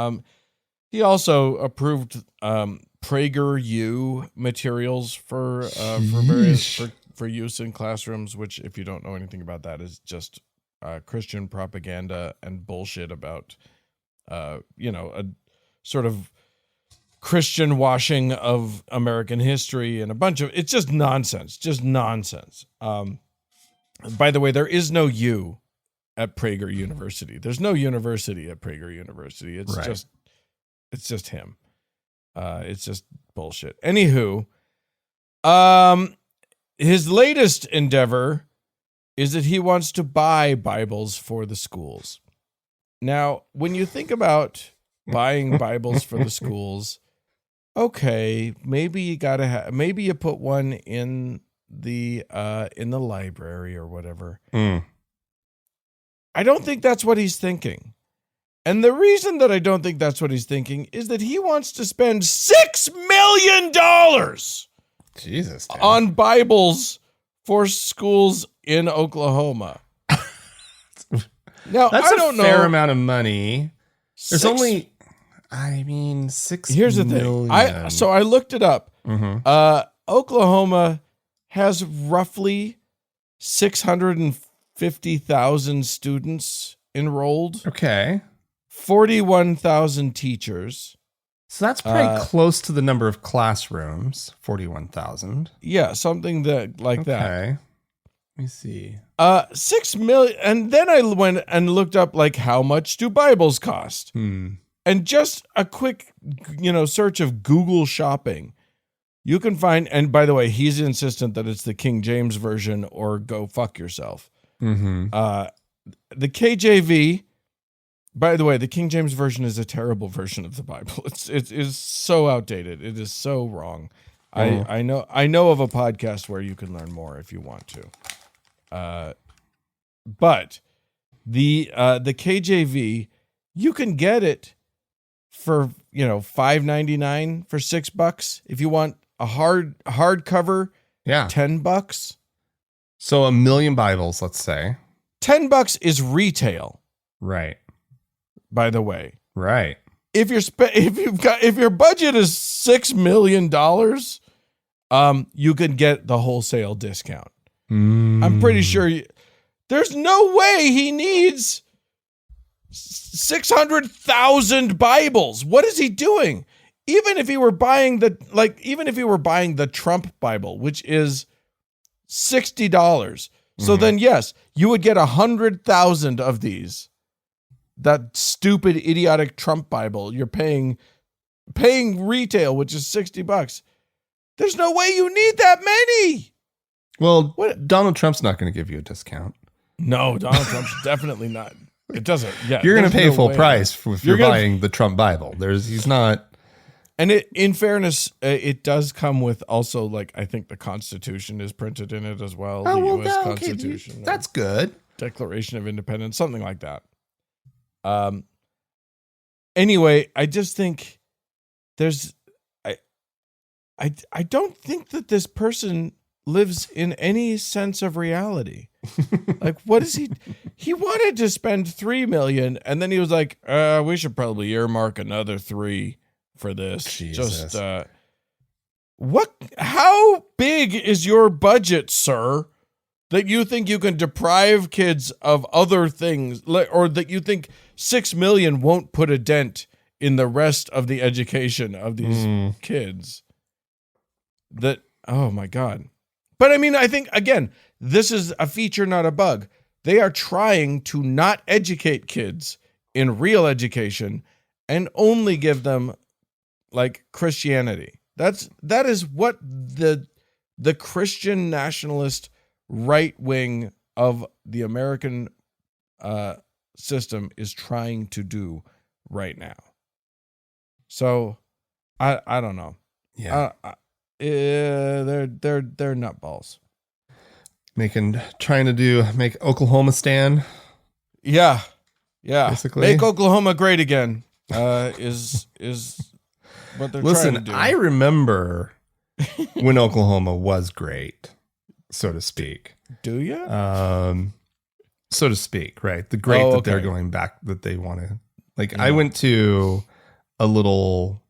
He also approved PragerU materials for various for use in classrooms, which, if you don't know anything about that, is just Christian propaganda and bullshit about a sort of Christian washing of American history and a bunch of it's just nonsense. By the way, there is no U at Prager University. There's no university at Prager University. It's just him. It's just bullshit. Anywho, his latest endeavor is that he wants to buy Bibles for the schools. Now, when you think about buying Bibles for the schools, okay, maybe you put one in the library or whatever. I don't think that's what he's thinking. And the reason that I don't think that's what he's thinking is that he wants to spend $6 million Jesus, Dan. on Bibles for schools in Oklahoma. Now, that's I don't know. A fair amount of money. There's only, I mean, 6 Here's the million. thing. So I looked it up. Oklahoma has roughly 650,000 students enrolled. Okay. 41,000 teachers. So that's pretty close to the number of classrooms, 41,000. Yeah, something that like that. Okay. Let me see. 6 million. And then I went and looked up like how much do Bibles cost? And just a quick, search of Google shopping. You can find, and by the way, he's insistent that it's the King James version or go fuck yourself. The KJV. By the way, the King James version is a terrible version of the Bible. It is so outdated. It is so wrong. I know of a podcast where you can learn more if you want to. But the KJV, you can get it for $5.99 for $6. If you want a hardcover, $10. So 1 million Bibles, let's say. $10 is retail. Right. By the way, right. If your budget is $6 million, you can get the wholesale discount. I'm pretty sure there's no way he needs 600,000 Bibles. What is he doing? Even if he were buying the Trump Bible, which is $60. So then yes, you would get 100,000 of these. That stupid, idiotic Trump Bible, you're paying retail, which is $60. There's no way you need that many. Well, Donald Trump's not going to give you a discount. No, Donald Trump's definitely not. It doesn't. Yeah, you're going to pay full price if you're buying the Trump Bible. He's not. And in fairness, it does come with also, like, I think the Constitution is printed in it as well. The U.S. Constitution. That's good. Declaration of Independence, something like that. Anyway, I just think there's I don't think that this person lives in any sense of reality. Like, what is he wanted to spend $3 million, and then he was like, we should probably earmark another 3 for this. Jesus. Just how big is your budget, sir, that you think you can deprive kids of other things, or that you think $6 million won't put a dent in the rest of the education of these kids? Oh my God. But I mean, I think, again, this is a feature, not a bug. They are trying to not educate kids in real education and only give them like Christianity. That is what the Christian nationalist right wing of the American system is trying to do right now. So I don't know. Yeah. They're nutballs. Trying to make Oklahoma stand. Yeah. Basically. Make Oklahoma great again. Is what they're trying to do. I remember when Oklahoma was great, so to speak. Do you? So to speak, right? The great that they're going back, that they want to. Like, Yeah. I went to a little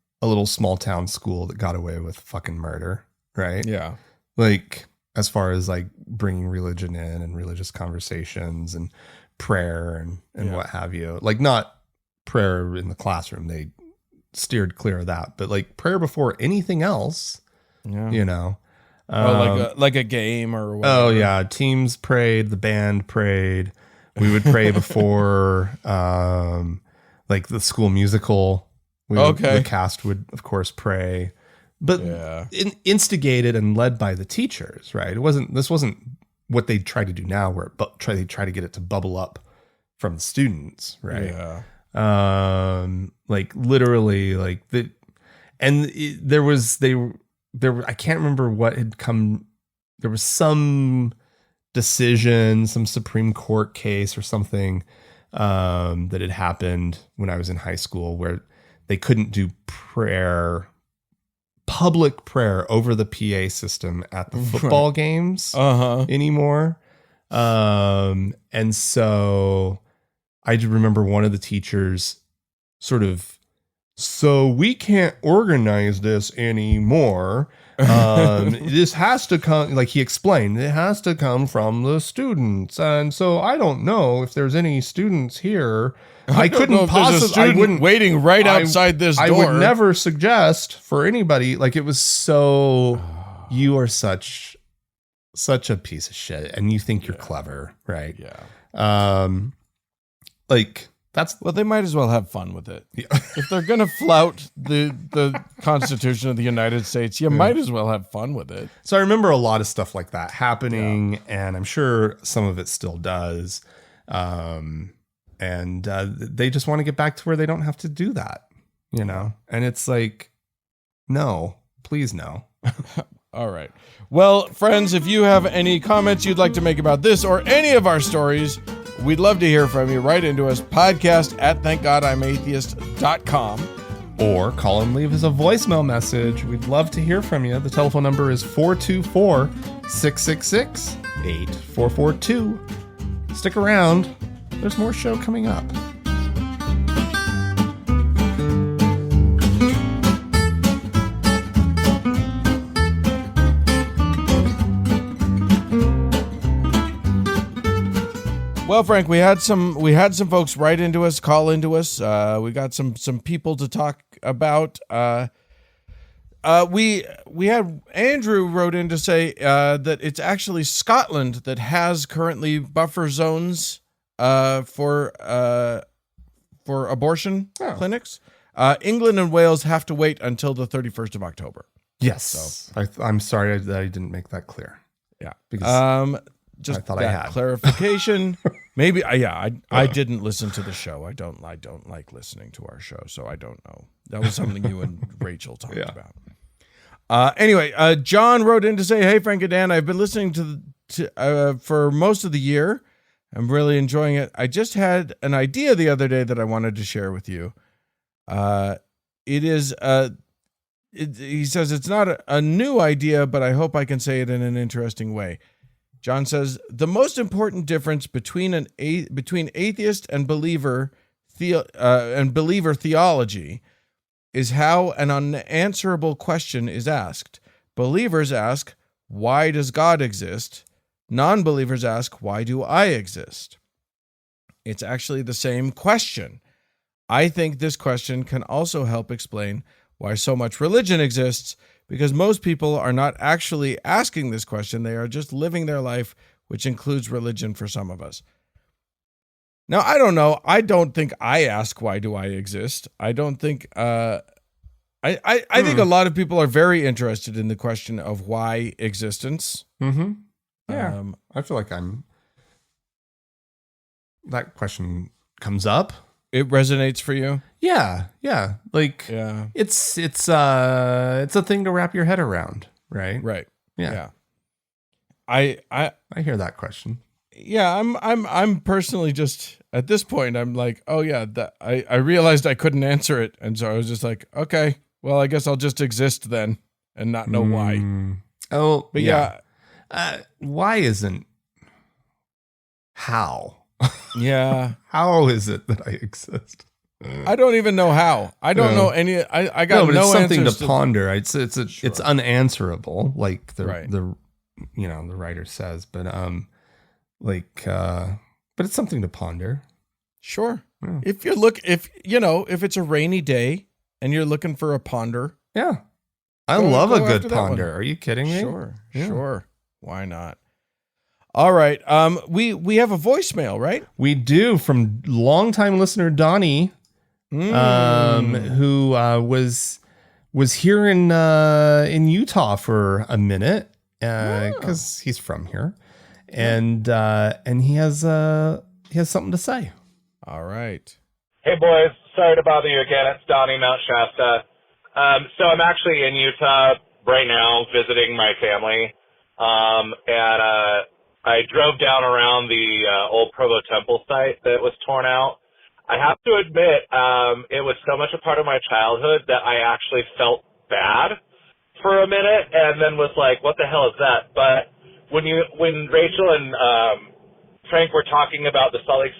small town school that got away with fucking murder, right? Yeah. Like, as far as like bringing religion in and religious conversations and prayer and what have you. Like, not prayer in the classroom. They steered clear of that, but like prayer before anything else, Yeah. you know. Like a game or whatever. Oh yeah, teams prayed, the band prayed. We would pray before like the school musical. The cast would of course pray. But instigated and led by the teachers, right? This wasn't what they try to do now, where they try to get it to bubble up from the students, right? Yeah. Like literally, like there was I can't remember what had come. There was some decision, some Supreme Court case or something that had happened when I was in high school, where they couldn't do public prayer over the PA system at the football games anymore. And so I do remember one of the teachers sort of, so we can't organize this anymore. This has to come, like he explained, it has to come from the students. And so I don't know if there's any students here. I couldn't possibly. I wouldn't waiting right outside this door. I would never suggest for anybody. Like, it was so. You are such a piece of shit, and you think you're clever, right? Yeah. Like that's. Well, they might as well have fun with it. Yeah. If they're gonna flout the Constitution of the United States, you might as well have fun with it. So I remember a lot of stuff like that happening, and I'm sure some of it still does. And they just want to get back to where they don't have to do that, you know? And it's like, no, please no. All right. Well, friends, if you have any comments you'd like to make about this or any of our stories, we'd love to hear from you. Write into us, podcast@thankgodimatheist.com. Or call and leave us a voicemail message. We'd love to hear from you. The telephone number is 424-666-8442. Stick around. There's more show coming up. Well, Frank, we had some folks write into us, call into us. We got some people to talk about. We had Andrew wrote in to say that it's actually Scotland that has currently buffer zones for abortion clinics. England and Wales have to wait until the 31st of October. Yes. So I'm sorry that I didn't make that clear. Yeah. Because just I thought that I had clarification. Maybe I didn't listen to the show. I don't like listening to our show, so I don't know. That was something you and Rachel talked about. Anyway, John wrote in to say, "Hey, Frank and Dan, I've been listening to for most of the year. I'm really enjoying it. I just had an idea the other day that I wanted to share with you. It is he says it's not a new idea, but I hope I can say it in an interesting way. John says the most important difference between between atheist and believer theology is how an unanswerable question is asked. Believers ask, "Why does God exist?" Non-believers ask, "Why do I exist?" It's actually the same question. I think this question can also help explain why so much religion exists, because most people are not actually asking this question. They are just living their life, which includes religion for some of us. Now, I don't know. I don't think I ask, why do I exist? I don't think, I think a lot of people are very interested in the question of why existence. Mm-hmm. Yeah. I feel like that question comes up. It resonates for you? Yeah. Like, it's a thing to wrap your head around, right? Right. Yeah. I hear that question. Yeah, I'm personally just at this point I'm like, oh yeah, that I realized I couldn't answer it, and so I was just like, okay, well I guess I'll just exist then and not know why. Oh, but yeah. Why isn't how? Yeah. How is it that I exist? I don't even know how. I don't know any. I got but no it's something answers to ponder. It's unanswerable, like the the writer says. But but it's something to ponder. Sure. Yeah. If it's a rainy day and you're looking for a ponder. Yeah. I love a good ponder. Are you kidding me? Sure. Why not? All right. We have a voicemail, right? We do, from longtime listener Donnie, who was here in Utah for a minute because he's from here, and he has something to say. All right. Hey boys, sorry to bother you again. It's Donnie, Mount Shasta. So I'm actually in Utah right now visiting my family, and I drove down around the old Provo Temple site that was torn out. I have to admit, it was so much a part of my childhood that I actually felt bad for a minute, and then was like, "What the hell is that?" But when Rachel and Frank were talking about the Salt Lake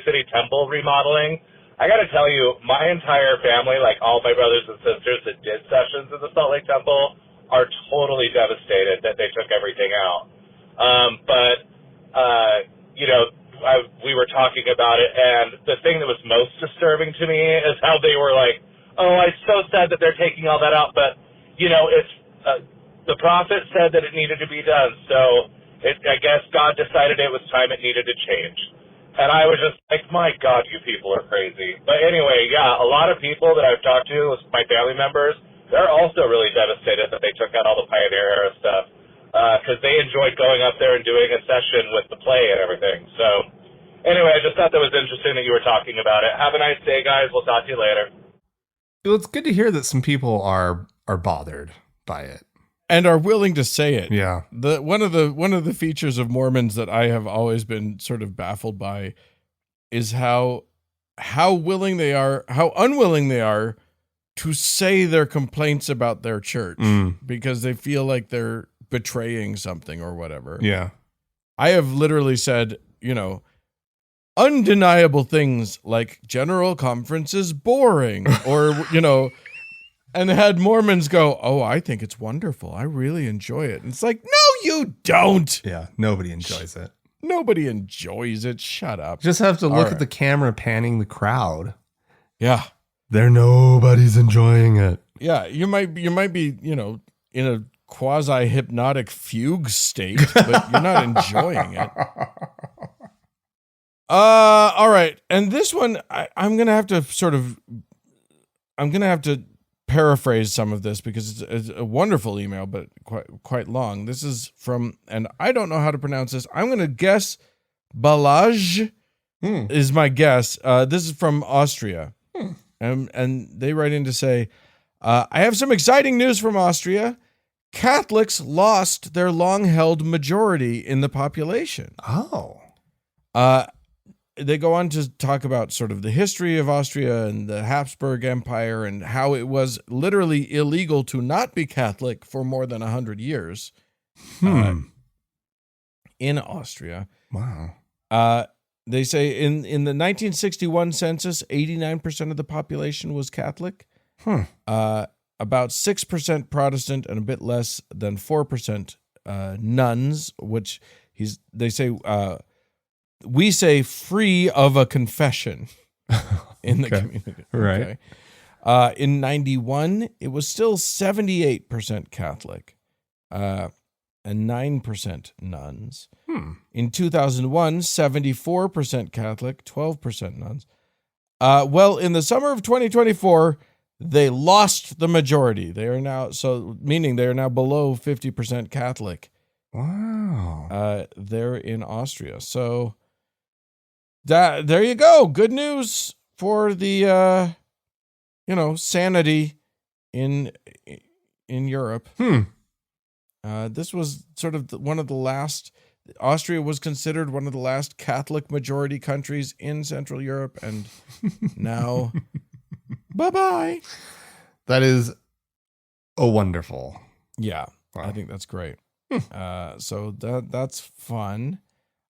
City Temple remodeling, I got to tell you, my entire family, like all my brothers and sisters that did sessions in the Salt Lake Temple, are totally devastated that they took everything out. We were talking about it, and the thing that was most disturbing to me is how they were like, "Oh, I'm so sad that they're taking all that out, but it's the prophet said that it needed to be done, so I guess God decided it was time it needed to change." And I was just like, "My God, you people are crazy." But anyway, yeah, a lot of people that I've talked to, my family members, they're also really devastated that they took out all the Pioneer era stuff. Because they enjoyed going up there and doing a session with the play and everything. So, anyway, I just thought that was interesting that you were talking about it. Have a nice day, guys. We'll talk to you later. Well, it's good to hear that some people are bothered by it and are willing to say it. Yeah. One of the features of Mormons that I have always been sort of baffled by is how unwilling they are to say their complaints about their church because they feel like they're betraying something or whatever. Yeah. I have literally said, undeniable things like General Conference is boring or, and had Mormons go, "Oh, I think it's wonderful. I really enjoy it." And it's like, no, you don't. Yeah. Nobody enjoys it. Nobody enjoys it. Shut up. Just have to look at the camera panning the crowd. Yeah. Nobody's enjoying it. Yeah. You might be, in a quasi-hypnotic fugue state, but you're not enjoying it. All right. And this one, I'm going to have to paraphrase some of this because it's a wonderful email, but quite long. This is from, and I don't know how to pronounce this. I'm going to guess Balaj is my guess. This is from Austria. And they write in to say, I have some exciting news from Austria. Catholics lost their long-held majority in the population. Oh. they go on to talk about sort of the history of Austria and the Habsburg Empire and how it was literally illegal to not be Catholic for more than 100 years in Austria. Wow. They say in the 1961 census, 89% of the population was Catholic. About 6% Protestant and a bit less than 4% nuns, which they say we say free of a confession in the community. Right. Okay. In 91, it was still 78% Catholic and 9% nuns. In 2001, 74% Catholic, 12% nuns. Well, in the summer of 2024, they lost the majority. They are now, meaning they are now below 50% Catholic. Wow. They're in Austria. So there you go. Good news for the, sanity in Europe. This was sort of one of the last. Austria was considered one of the last Catholic majority countries in Central Europe, and now, bye-bye. That is wonderful. Yeah, Wow. I think that's great. So that's fun.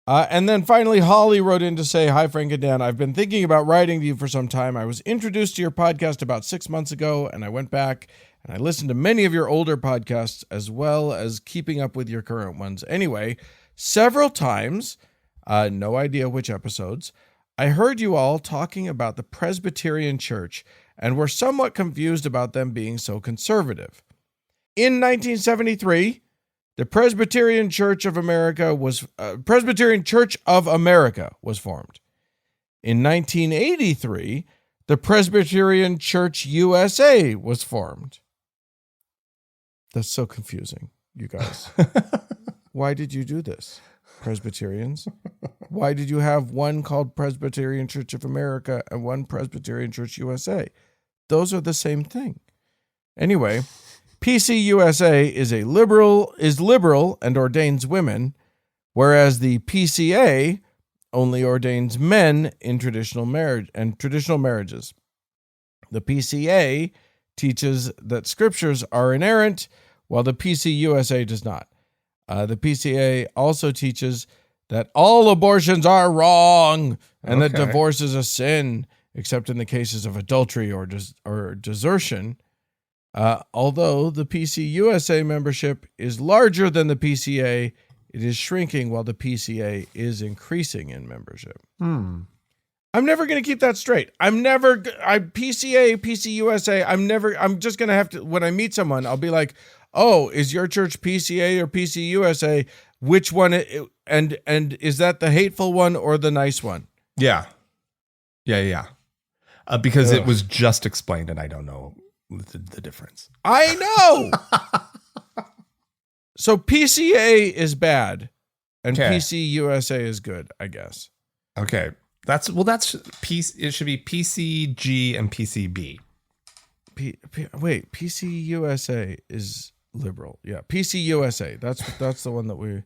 And then finally, Holly wrote in to say, "Hi, Frank and Dan. I've been thinking about writing to you for some time. I was introduced to your podcast about 6 months ago, and I went back and I listened to many of your older podcasts as well as keeping up with your current ones. Anyway, several times, no idea which episodes, I heard you all talking about the Presbyterian Church and were somewhat confused about them being so conservative. In 1973, the Presbyterian Church of America was formed. In 1983, the Presbyterian Church USA was formed." That's so confusing, you guys. Why did you do this, Presbyterians? Why did you have one called Presbyterian Church of America and one Presbyterian Church USA? Those are the same thing. Anyway, PCUSA is liberal and ordains women, whereas the PCA only ordains men in traditional marriage and traditional marriages. The PCA teaches that scriptures are inerrant, while the PCUSA does not. The PCA also teaches that all abortions are wrong and that divorce is a sin, except in the cases of adultery or desertion. Although the PCUSA membership is larger than the PCA, it is shrinking while the PCA is increasing in membership. I'm never going to keep that straight. PCA, PCUSA, I'm just going to have to, when I meet someone, I'll be like, "Oh, is your church PCA or PCUSA? Which one? And is that the hateful one or the nice one?" Yeah. Because it was just explained and I don't know the difference. I know. So PCA is bad and PCUSA is good, I guess. Okay. It should be PCG and PCB. Wait, PCUSA is liberal. Yeah, PCUSA. That's the one that we.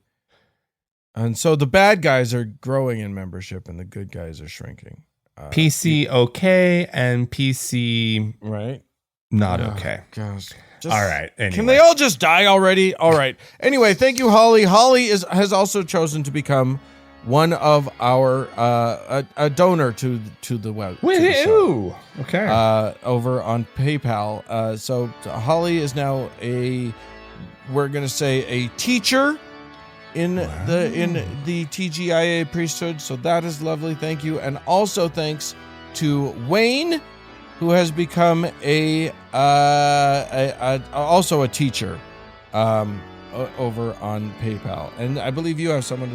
And so the bad guys are growing in membership and the good guys are shrinking. PC okay and PC right. Not okay. Gosh. All right. Anyway. Can they all just die already? All right. Anyway, thank you, Holly. Holly has also chosen to become one of our a donor to the web. Woohoo! Okay. Over on PayPal. So Holly is now we're gonna say a teacher in the TGIA priesthood. So that is lovely. Thank you, and also thanks to Wayne, who has become also a teacher. Over on PayPal, and I believe you have some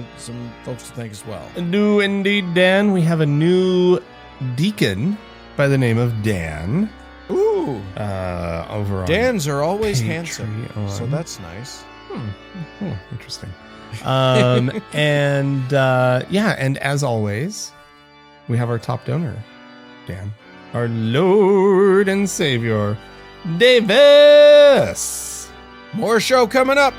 folks to thank as well. Do indeed, Dan. We have a new deacon by the name of Dan. Ooh, over on Dans are always Patreon. Handsome, so that's nice. Interesting. And as always, we have our top donor, Dan, our Lord and Savior, Davis. More show coming up.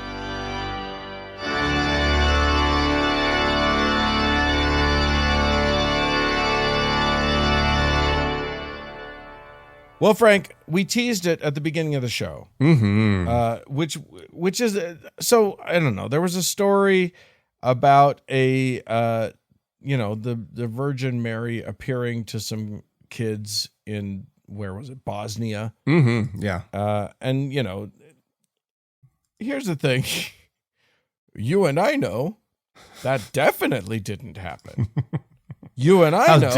Well, Frank, we teased it at the beginning of the show, which is so I don't know. There was a story about the Virgin Mary appearing to some kids in, where was it, Bosnia? Yeah. And here's the thing: you and I know that definitely didn't happen. You and I know.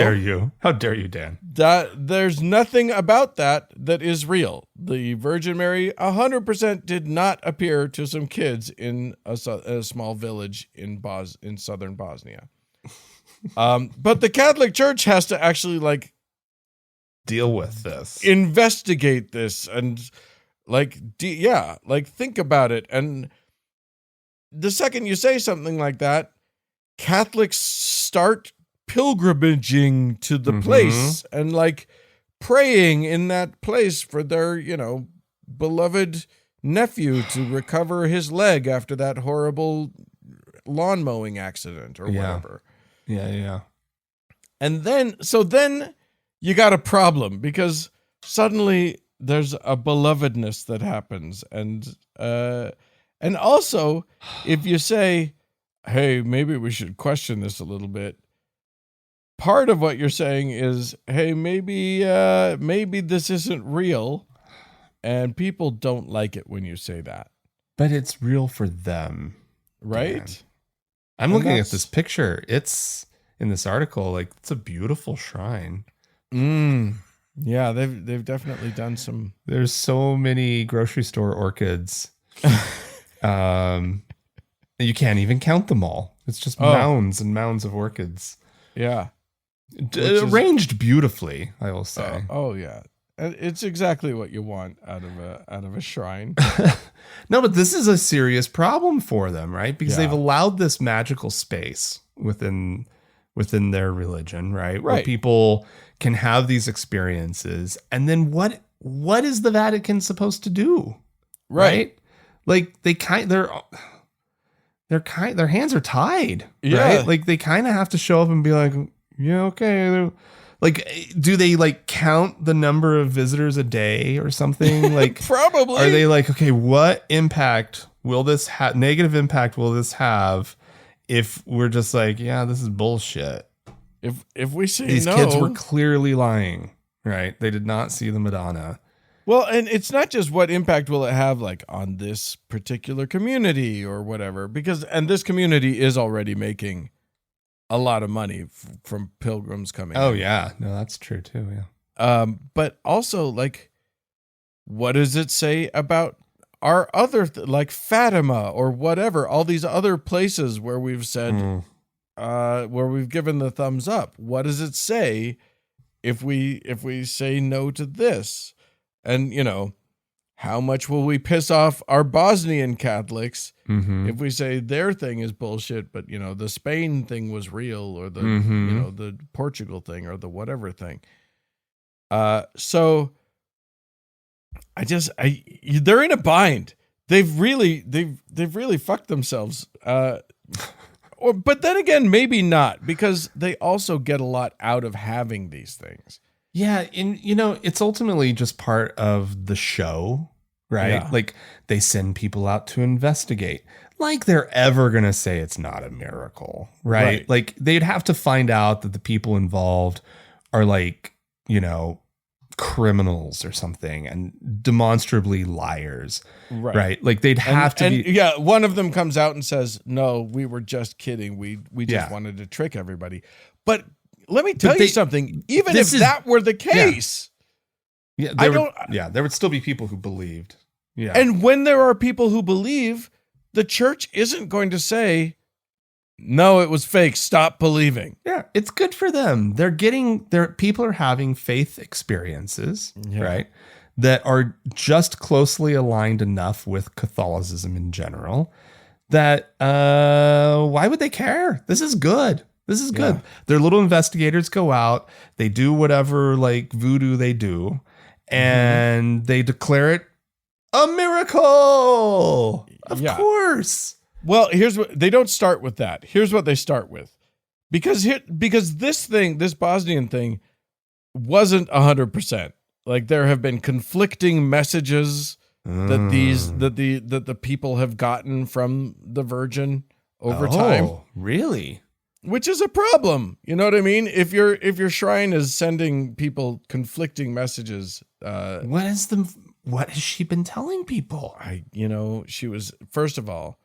How dare you, Dan? That there's nothing about that is real. The Virgin Mary 100% did not appear to some kids in a small village in southern Bosnia. But the Catholic Church has to actually deal with this, investigate this, and think about it. And the second you say something like that, Catholics start pilgrimaging to the place and praying in that place for their, beloved nephew to recover his leg after that horrible lawn mowing accident or whatever. Yeah. And then you got a problem, because suddenly there's a belovedness that happens. And also, if you say, hey, maybe we should question this a little bit, part of what you're saying is, hey, maybe this isn't real, and people don't like it when you say that. But it's real for them, right? Dan. I'm looking at this picture. It's in this article. It's a beautiful shrine. Yeah, they've definitely done some. There's so many grocery store orchids. You can't even count them all. It's just mounds and mounds of orchids. Yeah. Arranged beautifully, I will say. Yeah, it's exactly what you want out of a shrine. No, but this is a serious problem for them, right? Because they've allowed this magical space within their religion, right? Where people can have these experiences, and then what is the Vatican supposed to do? Right? Their hands are tied, right? They kind of have to show up and be like, yeah, okay. Do they count the number of visitors a day or something? Probably. Are they okay, what impact will this have? Negative impact will this have if we're just yeah, this is bullshit? If we say these kids were clearly lying, right? They did not see the Madonna. Well, and it's not just what impact will it have on this particular community or whatever, and this community is already making a lot of money from pilgrims coming. Oh, in. yeah. No, that's true too. Yeah. But also what does it say about our other, Fatima or whatever, all these other places where we've said, where we've given the thumbs up? What does it say if we say no to this? And, how much will we piss off our Bosnian Catholics if we say their thing is bullshit, but, the Spain thing was real, or the, the Portugal thing, or the whatever thing. So they're in a bind. They've really fucked themselves. But then again, maybe not, because they also get a lot out of having these things. Yeah. And, it's ultimately just part of the show, right? Yeah. They send people out to investigate. They're ever going to say it's not a miracle, right? They'd have to find out that the people involved are criminals or something and demonstrably liars, right? They'd have to be. Yeah. One of them comes out and says, no, we were just kidding. We just wanted to trick everybody. But let me tell you something. Even if that were the case, there would still be people who believed. Yeah. And when there are people who believe, the church isn't going to say, no, it was fake, stop believing. Yeah, it's good for them. People are having faith experiences, right? That are just closely aligned enough with Catholicism in general that why would they care? This is good. This is good. Yeah. Their little investigators go out, they do whatever voodoo they do, and they declare it a miracle. Of course. Well, here's what they don't start with that. Here's what they start with. Because this Bosnian thing wasn't 100%. Like there have been conflicting messages that the people have gotten from the Virgin over time. Oh, really? Which is a problem. You know what I mean? If your shrine is sending people conflicting messages, What has she been telling people? she was, first of all,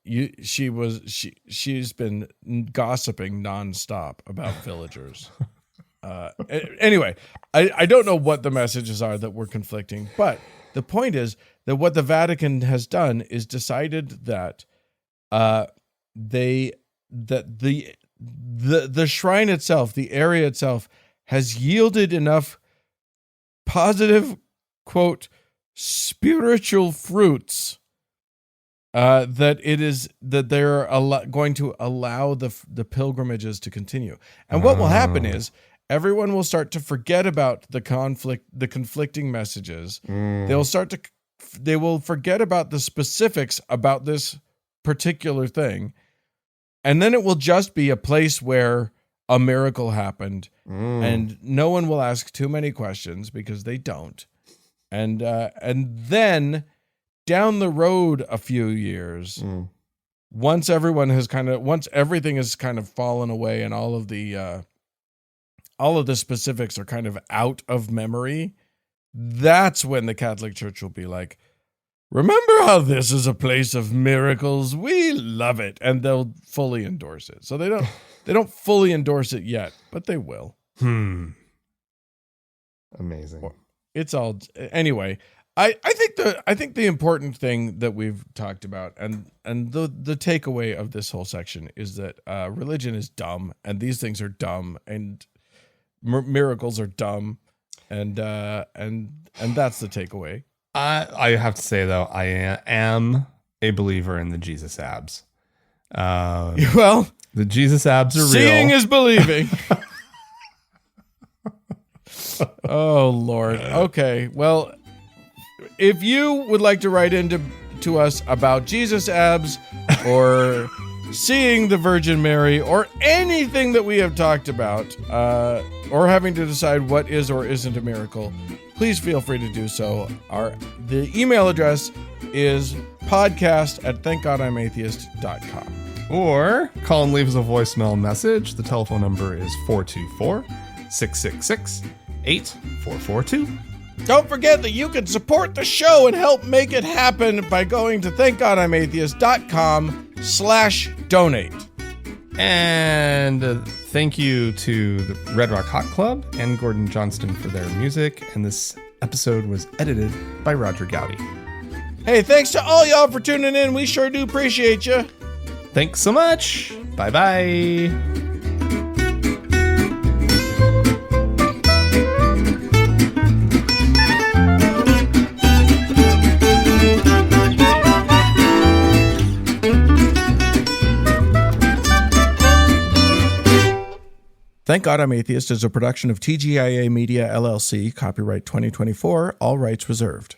she's been gossiping nonstop about villagers. Anyway, I don't know what the messages are that were conflicting, but the point is that what the Vatican has done is decided that the shrine itself, the area itself, has yielded enough positive, quote, spiritual fruits that they're going to allow the pilgrimages to continue. And what will happen is everyone will start to forget about the conflicting messages. They will forget about the specifics about this particular thing. And then it will just be a place where a miracle happened, and no one will ask too many questions because they don't. And then down the road a few years, once everything has kind of fallen away and all of the specifics are kind of out of memory, that's when the Catholic Church will be like, remember how this is a place of miracles? We love it. And they'll fully endorse it. So they don't fully endorse it yet, but they will. Amazing. It's all, anyway, I think the important thing that we've talked about and the takeaway of this whole section is that religion is dumb, and these things are dumb, and miracles are dumb, and that's the takeaway. I have to say, though, I am a believer in the Jesus abs. Well, the Jesus abs are real. Seeing is believing. Oh, Lord. Okay. Well, if you would like to write to us about Jesus abs or seeing the Virgin Mary or anything that we have talked about, or having to decide what is or isn't a miracle, please feel free to do so. The email address is podcast@thankgodimatheist.com. Or call and leave us a voicemail message. The telephone number is 424-666-8442. Don't forget that you can support the show and help make it happen by going to thankgodimatheist.com/donate. And thank you to the Red Rock Hot Club and Gordon Johnston for their music. And this episode was edited by Roger Gowdy. Hey, thanks to all y'all for tuning in. We sure do appreciate you. Thanks so much. Bye-bye. Thank God I'm Atheist is a production of TGIA Media, LLC, copyright 2024, all rights reserved.